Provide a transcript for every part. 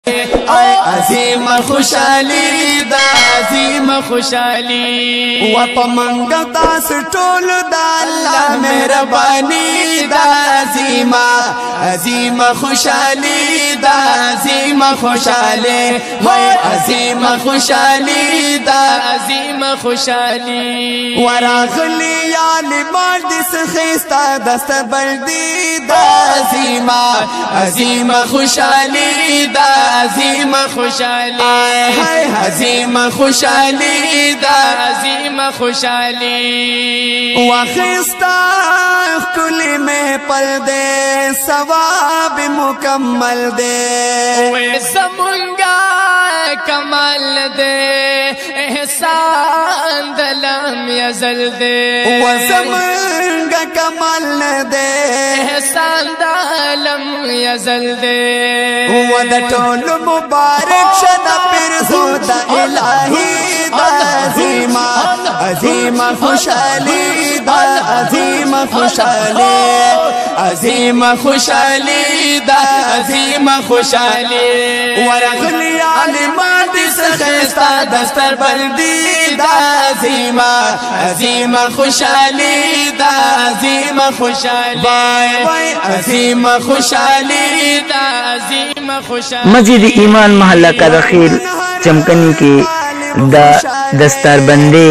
عظیم خوشحالی دا عظیم خوشحالی و پا منگا تاس ټول دا اللہ مہربانی دا عظیم خوشحالی دا عظیم خوشحالی عظیم خوشحالی دا عظیم خوشحالی وراغلی یالی باندی سخیستا دست بردی دا عظیم خوشحالی دا عظیم خوشحالی عظیم خوشحالی دا عظیم خوشحالی وخستا کلی میں پل دے ثواب مکمل دے ویسمنگا کمال دے احسان دلم یزل دے ویسمنگا کمال دے احسان دلم یزل دے ودا ټول مبارک شدا پرزو دا الہی دا عظیم خوشحالی دا عظیم خوشحالی عظیم خوشحالی دا عظیم خوشحالی ورغلی عالمان دی سخیستا دستر بندی دا عظیم خوشحالی دا عظیم خوشحالی عظیم خوشحالی دا عظیم خوشحالی مسجد ایمان محلہ کا دخیل چمکنی کی دا دستار بندے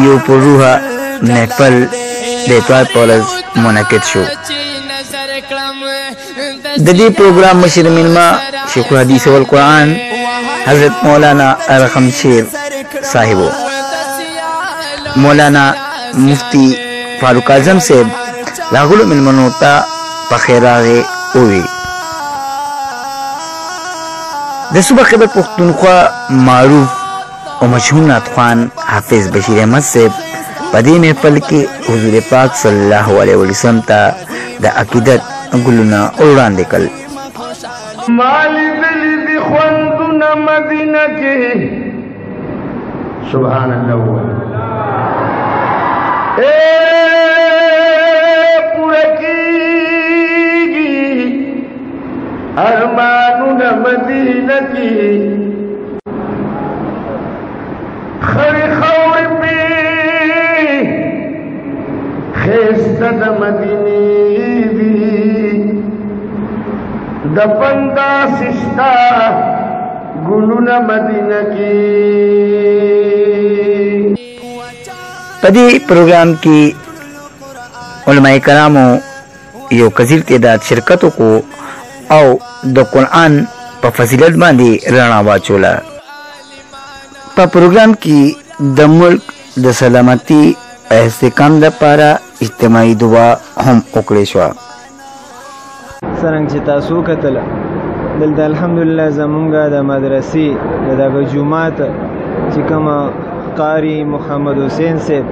یو پروحا محفل دیتوار پولز منعقد شو ددی پروگرام مشیر ملما شیخ الحدیث والقرآن حضرت مولانا ارقم شیر صاحبو مولانا مفتی فاروق اعظم سے لاغلو ملمنوتا پخیراغ اوی د صوبہ خیبر پختونخوا معروف و مشہور نعت خوان حافظ بشیر احمد سے پدی محفل کی حضور پاک صلی اللہ علیہ وسلم تا دا عقیدت گلنا اوران دکل مالی دلی دی خوندنا مدینہ کی سبحان اللہ پورکی ارماننا مدینہ کی خری خوری پی خیستد مدینی دی دپندا سشتا گلونا مدینہ کی پدی پروگرام کی علماء کرامو یو کثیر تعداد شرکتوں کو او د قرآن په فضیلت باندې رڼا واچوله په پروګرام کې د ملک د سلامتی استحکام لپاره اجتماعي دعا هم وکړې شوه څرنګه چې تاسو کتل دلته الحمدلله زمونږ د مدرسې د دغه جومات چې کومه قاری محمد حسین صاحب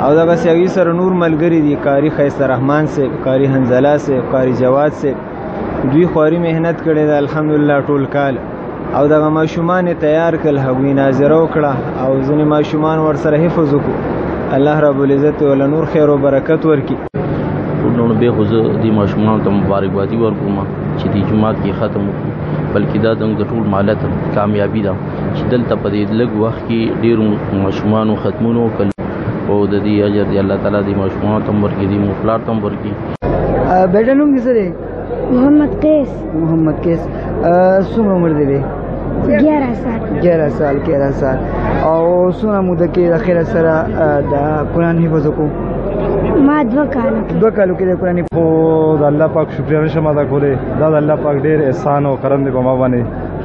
او دغسې هغوی سره نور ملګري دي قاری ښایسته رحمان صاحب قاری حنظله صاحب قاری جواد صاحب دوی خواري محنت کړې ده الحمدلله ټول کال او دغه ماشومان تیار کړل هغوی ناظره وکړه او ځینې ماشومان ورسره حفظ وکړو الله رب العزت ول نور خیر او برکت ورکړي نو به خو زه دې ماشومانو ته مبارکبادي ورکوم چې دې جومات کې ختم وکړو بلکې دا د ټول مالت کامیابي ده چې دلته په دې لږ وخت کې ډېرو ماشومانو ختمونه وکړل او د دې اجر دی الله تعالی دې ماشومانو ته هم ورکړي دې مفلار ته هم ورکړي بیٹا نوم دې څه دی محمد قیس څومره عمر دی 11 سال او څومره موده کې د خیر سره د قرآن حفظ وکړو ما 2 کالو کې د قرآن خو د الله پاک شکریا نشم ادا کولی دا د الله پاک ډېر احسان او کرم دی په ما باندې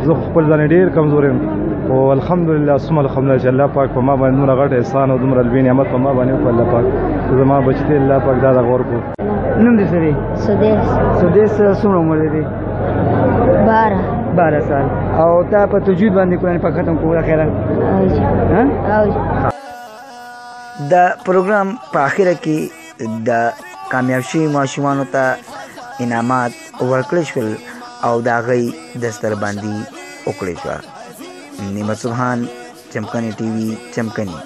زه خپل ځان ډېر کمزور یم خو الحمدلله ثم الحمدلله چې الله پاک په ما باندې دومره غټ احسان او دومره لوی نعمت په ما باندې وکړ الله پاک زما بچی ته الله پاک دا دغه ورکړو نوم دې څه دی؟ سدیس څومره عمر دی؟ 12 سال او تا په تجوید باندې قرآن پاک ختم کړو خیره د پروګرام په اخره کې د کامیاب شوي ماشومانو ته انعامات ورکړل شول او د هغوی دستربندي وکړل شوه. نعمت سبحان، چمکنی ټي وي، چمکنی.